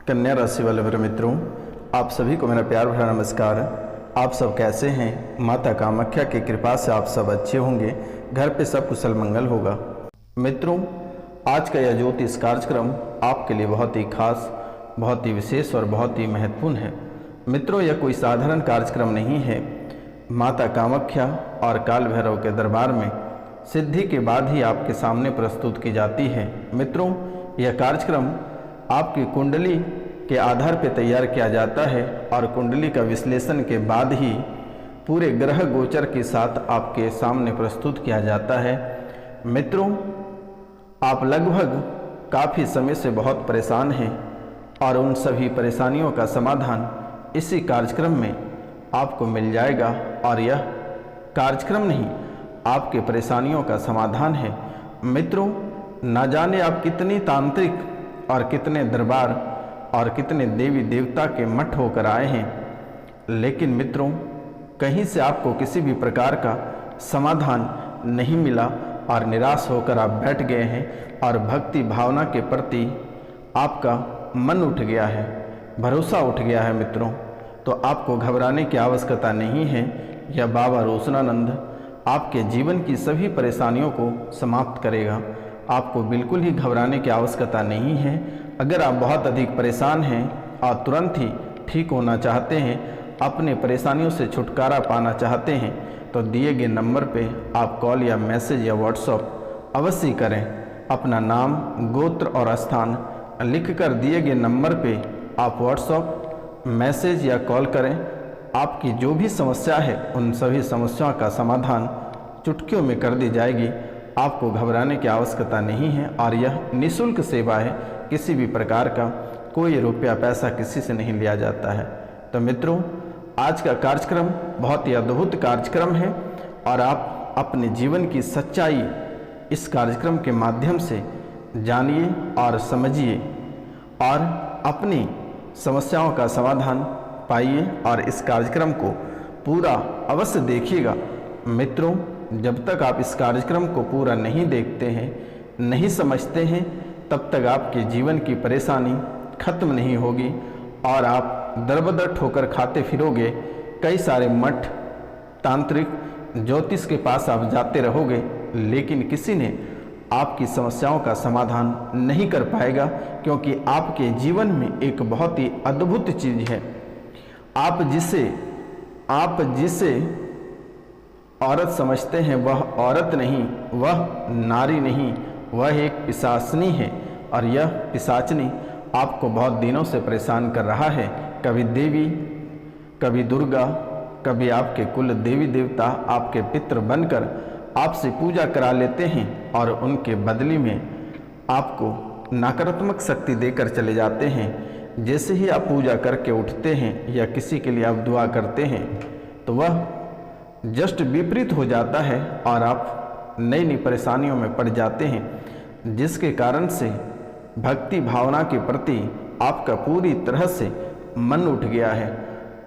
कन्या राशि वाले मेरे मित्रों, आप सभी को मेरा प्यार भरा नमस्कार। आप सब कैसे हैं? माता कामाख्या की कृपा से आप सब अच्छे होंगे, घर पे सब कुशल मंगल होगा। मित्रों, आज का यह ज्योतिष कार्यक्रम आपके लिए बहुत ही खास, बहुत ही विशेष और बहुत ही महत्वपूर्ण है। मित्रों, यह कोई साधारण कार्यक्रम नहीं है। माता कामाख्या और काल भैरव के दरबार में सिद्धि के बाद ही आपके सामने प्रस्तुत की जाती है। मित्रों, यह कार्यक्रम आपकी कुंडली के आधार पर तैयार किया जाता है और कुंडली का विश्लेषण के बाद ही पूरे ग्रह गोचर के साथ आपके सामने प्रस्तुत किया जाता है। मित्रों, आप लगभग काफ़ी समय से बहुत परेशान हैं और उन सभी परेशानियों का समाधान इसी कार्यक्रम में आपको मिल जाएगा। और यह कार्यक्रम नहीं, आपके परेशानियों का समाधान है। मित्रों, ना जाने आप कितनी तांत्रिक और कितने दरबार और कितने देवी देवता के मठ होकर आए हैं, लेकिन मित्रों कहीं से आपको किसी भी प्रकार का समाधान नहीं मिला और निराश होकर आप बैठ गए हैं और भक्ति भावना के प्रति आपका मन उठ गया है, भरोसा उठ गया है। मित्रों, तो आपको घबराने की आवश्यकता नहीं है। यह बाबा रोशनानंद आपके जीवन की सभी परेशानियों को समाप्त करेगा। आपको बिल्कुल ही घबराने की आवश्यकता नहीं है। अगर आप बहुत अधिक परेशान हैं और तुरंत ही ठीक होना चाहते हैं, अपने परेशानियों से छुटकारा पाना चाहते हैं, तो दिए गए नंबर पे आप कॉल या मैसेज या व्हाट्सएप अवश्य करें। अपना नाम, गोत्र और स्थान लिखकर दिए गए नंबर पे आप व्हाट्सएप, मैसेज या कॉल करें। आपकी जो भी समस्या है उन सभी समस्याओं का समाधान चुटकियों में कर दी जाएगी। आपको घबराने की आवश्यकता नहीं है और यह निःशुल्क सेवा है। किसी भी प्रकार का कोई रुपया पैसा किसी से नहीं लिया जाता है। तो मित्रों, आज का कार्यक्रम बहुत ही अद्भुत कार्यक्रम है और आप अपने जीवन की सच्चाई इस कार्यक्रम के माध्यम से जानिए और समझिए और अपनी समस्याओं का समाधान पाइए और इस कार्यक्रम को पूरा अवश्य देखिएगा। मित्रों, जब तक आप इस कार्यक्रम को पूरा नहीं देखते हैं, नहीं समझते हैं, तब तक आपके जीवन की परेशानी खत्म नहीं होगी और आप दर-बदर ठोकर खाते फिरोगे। कई सारे मठ, तांत्रिक, ज्योतिष के पास आप जाते रहोगे, लेकिन किसी ने आपकी समस्याओं का समाधान नहीं कर पाएगा, क्योंकि आपके जीवन में एक बहुत ही अद्भुत चीज़ है। आप जिसे औरत समझते हैं वह औरत नहीं, वह नारी नहीं, वह एक पिशाचनी है और यह पिशाचनी आपको बहुत दिनों से परेशान कर रहा है। कभी देवी, कभी दुर्गा, कभी आपके कुल देवी देवता आपके पितृ बनकर आपसे पूजा करा लेते हैं और उनके बदले में आपको नकारात्मक शक्ति देकर चले जाते हैं। जैसे ही आप पूजा करके उठते हैं या किसी के लिए आप दुआ करते हैं, तो वह जस्ट विपरीत हो जाता है और आप नई नई परेशानियों में पड़ जाते हैं, जिसके कारण से भक्ति भावना के प्रति आपका पूरी तरह से मन उठ गया है।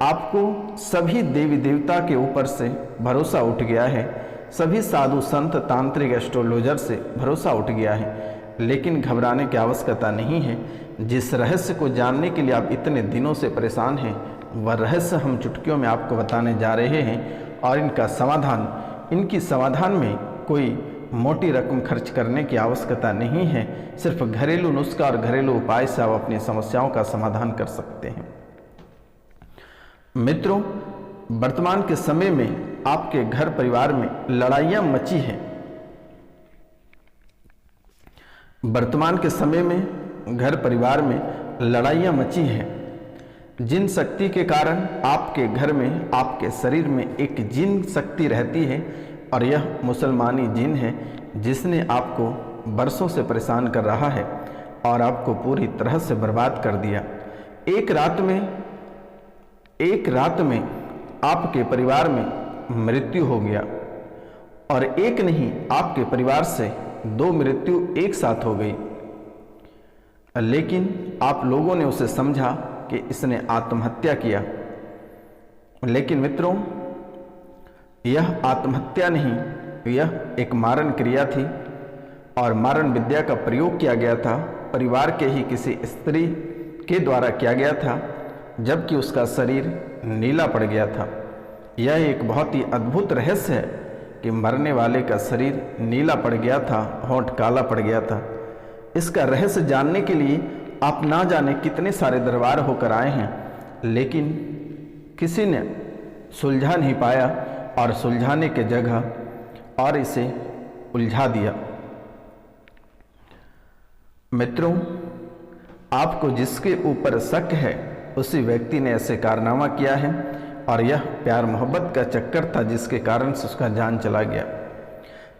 आपको सभी देवी देवता के ऊपर से भरोसा उठ गया है, सभी साधु संत तांत्रिक एस्ट्रोलॉजर से भरोसा उठ गया है। लेकिन घबराने की आवश्यकता नहीं है। जिस रहस्य को जानने के लिए आप इतने दिनों से परेशान हैं, वह रहस्य हम चुटकियों में आपको बताने जा रहे हैं और इनकी समाधान में कोई मोटी रकम खर्च करने की आवश्यकता नहीं है। सिर्फ घरेलू नुस्खा और घरेलू उपाय से आप अपनी समस्याओं का समाधान कर सकते हैं। मित्रों, वर्तमान के समय में आपके घर परिवार में लड़ाइयाँ मची हैं। वर्तमान के समय में घर परिवार में लड़ाइयाँ मची हैं, जिन शक्ति के कारण आपके घर में, आपके शरीर में एक जिन शक्ति रहती है और यह मुसलमानी जिन है, जिसने आपको बरसों से परेशान कर रहा है और आपको पूरी तरह से बर्बाद कर दिया। एक रात में आपके परिवार में मृत्यु हो गया और एक नहीं, आपके परिवार से 2 मृत्यु एक साथ हो गई। लेकिन आप लोगों ने उसे समझा कि इसने आत्महत्या किया, लेकिन मित्रों यह आत्महत्या नहीं, यह एक मारण क्रिया थी और मारण विद्या का प्रयोग किया गया था। परिवार के ही किसी स्त्री के द्वारा किया गया था, जबकि उसका शरीर नीला पड़ गया था। यह एक बहुत ही अद्भुत रहस्य है कि मरने वाले का शरीर नीला पड़ गया था, होंठ काला पड़ गया था। इसका रहस्य जानने के लिए आप ना जाने कितने सारे दरबार होकर आए हैं, लेकिन किसी ने सुलझा नहीं पाया और सुलझाने के जगह और इसे उलझा दिया। मित्रों, आपको जिसके ऊपर शक है उसी व्यक्ति ने ऐसे कारनामा किया है, और यह प्यार मोहब्बत का चक्कर था जिसके कारण से उसका जान चला गया।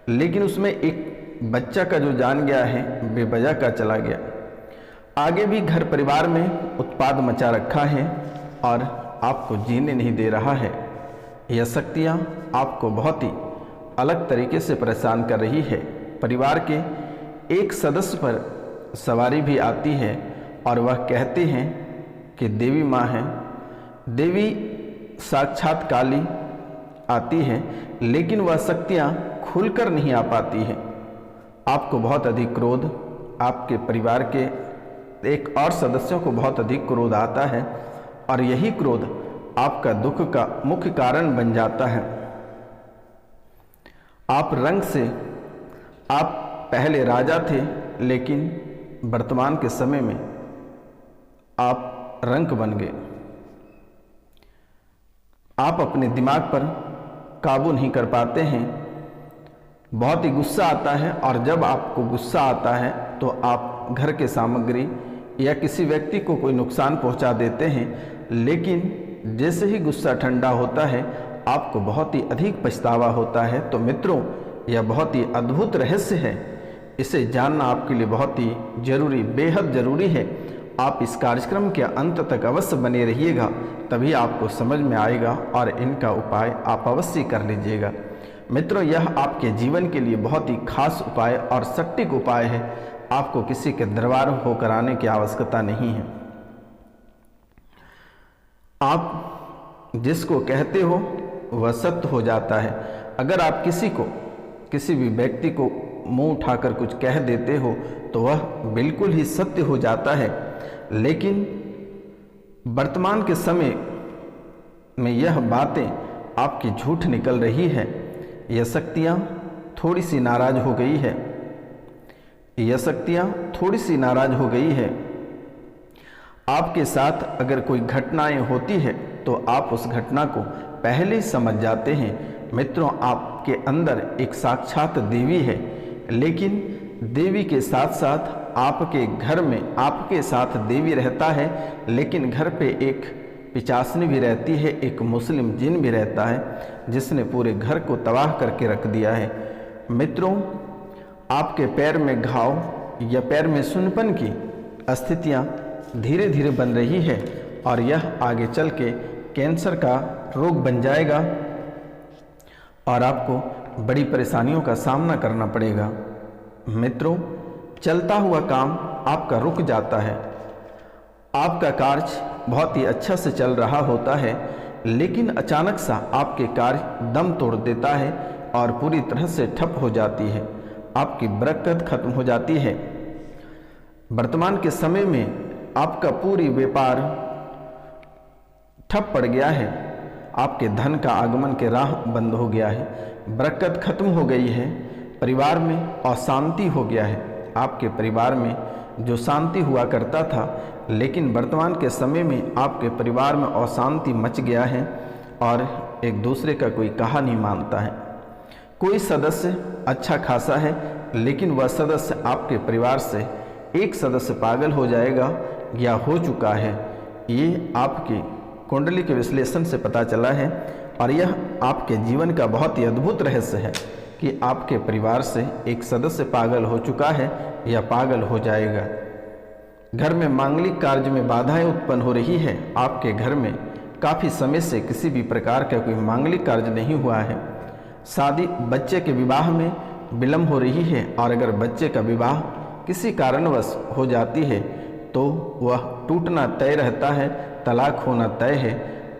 लेकिन उसमें एक बच्चा का जो जान गया है बेवजह का चला गया। आगे भी घर परिवार में उत्पाद मचा रखा है और आपको जीने नहीं दे रहा है। यह शक्तियाँ आपको बहुत ही अलग तरीके से परेशान कर रही है। परिवार के एक सदस्य पर सवारी भी आती है और वह कहते हैं कि देवी माँ है। देवी साक्षात काली आती है, लेकिन वह शक्तियाँ खुलकर नहीं आ पाती है। आपको बहुत अधिक क्रोध, आपके परिवार के एक और सदस्यों को बहुत अधिक क्रोध आता है, और यही क्रोध आपका दुख का मुख्य कारण बन जाता है। आप रंग से आप पहले राजा थे, लेकिन वर्तमान के समय में आप रंक बन गए। आप अपने दिमाग पर काबू नहीं कर पाते हैं। बहुत ही गुस्सा आता है, और जब आपको गुस्सा आता है तो आप घर के सामग्री या किसी व्यक्ति को कोई नुकसान पहुंचा देते हैं। लेकिन जैसे ही गुस्सा ठंडा होता है आपको बहुत ही अधिक पछतावा होता है। तो मित्रों, यह बहुत ही अद्भुत रहस्य है। इसे जानना आपके लिए बहुत ही जरूरी, बेहद ज़रूरी है। आप इस कार्यक्रम के अंत तक अवश्य बने रहिएगा, तभी आपको समझ में आएगा और इनका उपाय आप अवश्य कर लीजिएगा। मित्रों, यह आपके जीवन के लिए बहुत ही खास उपाय और सटीक उपाय है। आपको किसी के दरबार होकर आने की आवश्यकता नहीं है। आप जिसको कहते हो वह सत्य हो जाता है। अगर आप किसी भी व्यक्ति को मुंह उठाकर कुछ कह देते हो तो वह बिल्कुल ही सत्य हो जाता है। लेकिन वर्तमान के समय में यह बातें आपकी झूठ निकल रही है। यह शक्तियाँ थोड़ी सी नाराज हो गई है। यह शक्तियाँ थोड़ी सी नाराज हो गई है। आपके साथ अगर कोई घटनाएं होती है तो आप उस घटना को पहले ही समझ जाते हैं। मित्रों, आपके अंदर एक साक्षात देवी है, लेकिन देवी के साथ साथ आपके घर में आपके साथ देवी रहता है, लेकिन घर पे एक पिचासनी भी रहती है, एक मुस्लिम जिन भी रहता है, जिसने पूरे घर को तबाह करके रख दिया है। मित्रों, आपके पैर में घाव या पैर में सुन्नपन की स्थितियाँ धीरे धीरे बन रही है, और यह आगे चल के कैंसर का रोग बन जाएगा और आपको बड़ी परेशानियों का सामना करना पड़ेगा। मित्रों, चलता हुआ काम आपका रुक जाता है। आपका कार्य बहुत ही अच्छा से चल रहा होता है, लेकिन अचानक सा आपके कार्य दम तोड़ देता है और पूरी तरह से ठप हो जाती है। आपकी बरकत खत्म हो जाती है। वर्तमान के समय में आपका पूरी व्यापार ठप पड़ गया है। आपके धन का आगमन के राह बंद हो गया है। बरकत खत्म हो गई है। परिवार में अशांति हो गया है। आपके परिवार में जो शांति हुआ करता था, लेकिन वर्तमान के समय में आपके परिवार में अशांति मच गया है और एक दूसरे का कोई कहा नहीं मानता है। कोई सदस्य अच्छा खासा है, लेकिन वह सदस्य आपके परिवार से एक सदस्य पागल हो जाएगा या हो चुका है। ये आपकी कुंडली के विश्लेषण से पता चला है, और यह आपके जीवन का बहुत ही अद्भुत रहस्य है कि आपके परिवार से एक सदस्य पागल हो चुका है या पागल हो जाएगा। घर में मांगलिक कार्य में बाधाएं उत्पन्न हो रही है। आपके घर में काफ़ी समय से किसी भी प्रकार का कोई मांगलिक कार्य नहीं हुआ है। शादी, बच्चे के विवाह में विलम्ब हो रही है, और अगर बच्चे का विवाह किसी कारणवश हो जाती है तो वह टूटना तय रहता है, तलाक होना तय है,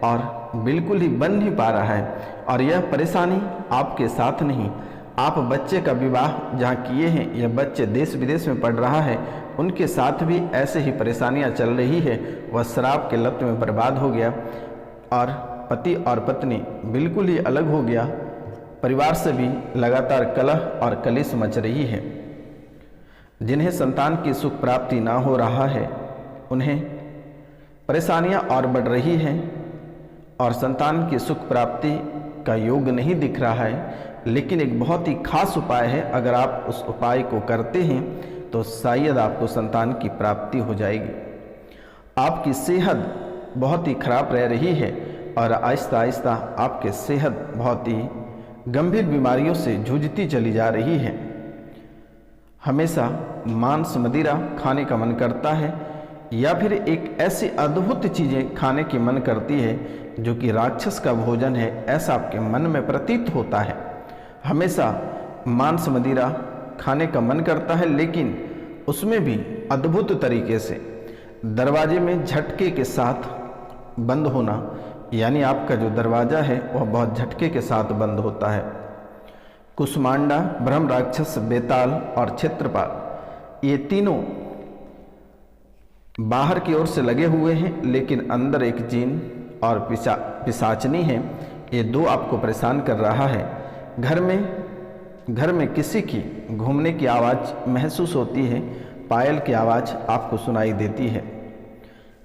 और बिल्कुल ही बन नहीं पा रहा है। और यह परेशानी आपके साथ नहीं, आप बच्चे का विवाह जहाँ किए हैं या बच्चे देश विदेश में पढ़ रहा है उनके साथ भी ऐसे ही परेशानियां चल रही है। वह शराब के लत में बर्बाद हो गया और पति और पत्नी बिल्कुल ही अलग हो गया। परिवार से भी लगातार कलह और कलेश मच रही है। जिन्हें संतान की सुख प्राप्ति ना हो रहा है, उन्हें परेशानियां और बढ़ रही हैं और संतान की सुख प्राप्ति का योग नहीं दिख रहा है। लेकिन एक बहुत ही खास उपाय है, अगर आप उस उपाय को करते हैं तो शायद आपको संतान की प्राप्ति हो जाएगी। आपकी सेहत बहुत ही खराब रह रही है और आहिस्ता आहिस्ता आपकी सेहत बहुत ही गंभीर बीमारियों से जूझती चली जा रही है। हमेशा मांस मदिरा खाने का मन करता है या फिर एक ऐसी अद्भुत चीज़ें खाने की मन करती है जो कि राक्षस का भोजन है, ऐसा आपके मन में प्रतीत होता है। हमेशा मांस मदिरा खाने का मन करता है, लेकिन उसमें भी अद्भुत तरीके से दरवाजे में झटके के साथ बंद होना, यानी आपका जो दरवाज़ा है वह बहुत झटके के साथ बंद होता है। कुष्मांडा, ब्रह्म राक्षस, बेताल और क्षेत्रपाल, ये तीनों बाहर की ओर से लगे हुए हैं, लेकिन अंदर एक जीन और पिशाचनी है। ये दो आपको परेशान कर रहा है। घर में किसी की घूमने की आवाज़ महसूस होती है, पायल की आवाज़ आपको सुनाई देती है।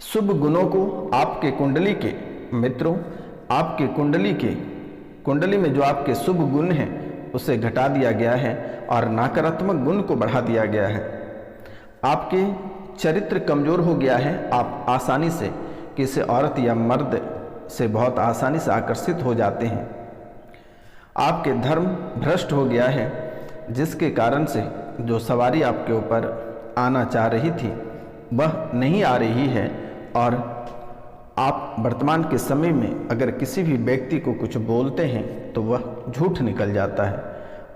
शुभ गुणों को आपके कुंडली के मित्रों, आपके कुंडली में जो आपके शुभ गुण हैं उसे घटा दिया गया है और नकारात्मक गुण को बढ़ा दिया गया है। आपके चरित्र कमज़ोर हो गया है। आप आसानी से किसी औरत या मर्द से बहुत आसानी से आकर्षित हो जाते हैं। आपके धर्म भ्रष्ट हो गया है, जिसके कारण से जो सवारी आपके ऊपर आना चाह रही थी वह नहीं आ रही है और आप वर्तमान के समय में अगर किसी भी व्यक्ति को कुछ बोलते हैं तो वह झूठ निकल जाता है।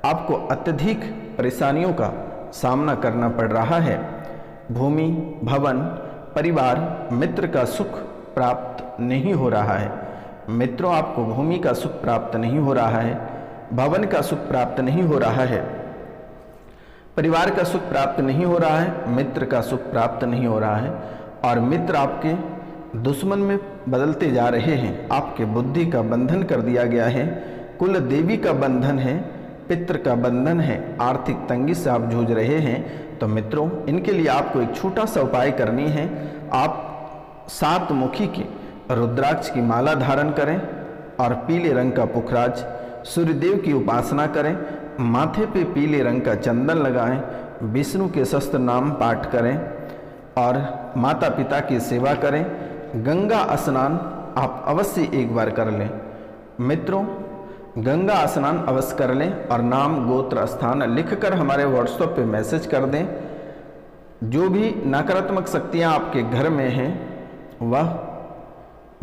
आपको अत्यधिक परेशानियों का सामना करना पड़ रहा है। भूमि, भवन, परिवार, मित्र का सुख प्राप्त नहीं हो रहा है। मित्रों, आपको भूमि का सुख प्राप्त नहीं हो रहा है, भवन का सुख प्राप्त नहीं हो रहा है, परिवार का सुख प्राप्त नहीं हो रहा है, मित्र का सुख प्राप्त नहीं हो रहा है और मित्र आपके दुश्मन में बदलते जा रहे हैं। आपके बुद्धि का बंधन कर दिया गया है, कुल देवी का बंधन है, पितृ का बंधन है, आर्थिक तंगी से आप जूझ रहे हैं। तो मित्रों, इनके लिए आपको एक छोटा सा उपाय करनी है। आप 7 मुखी की रुद्राक्ष की माला धारण करें और पीले रंग का पुखराज, सूर्यदेव की उपासना करें, माथे पे पीले रंग का चंदन लगाएं, विष्णु के शस्त्र नाम पाठ करें और माता पिता की सेवा करें। गंगा स्नान आप अवश्य एक बार कर लें। मित्रों, गंगा स्नान अवश्य कर लें और नाम, गोत्र, स्थान लिखकर हमारे व्हाट्सएप पे मैसेज कर दें। जो भी नकारात्मक शक्तियाँ आपके घर में हैं वह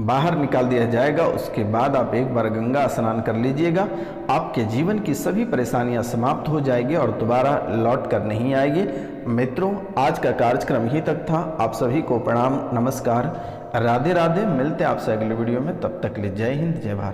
बाहर निकाल दिया जाएगा। उसके बाद आप एक बार गंगा स्नान कर लीजिएगा। आपके जीवन की सभी परेशानियां समाप्त हो जाएगी और दोबारा लौट कर नहीं आएगी। मित्रों, आज का कार्यक्रम यहीं तक था। आप सभी को प्रणाम, नमस्कार, राधे राधे। मिलते हैं आपसे अगले वीडियो में। तब तक के लिए जय हिंद, जय भारत।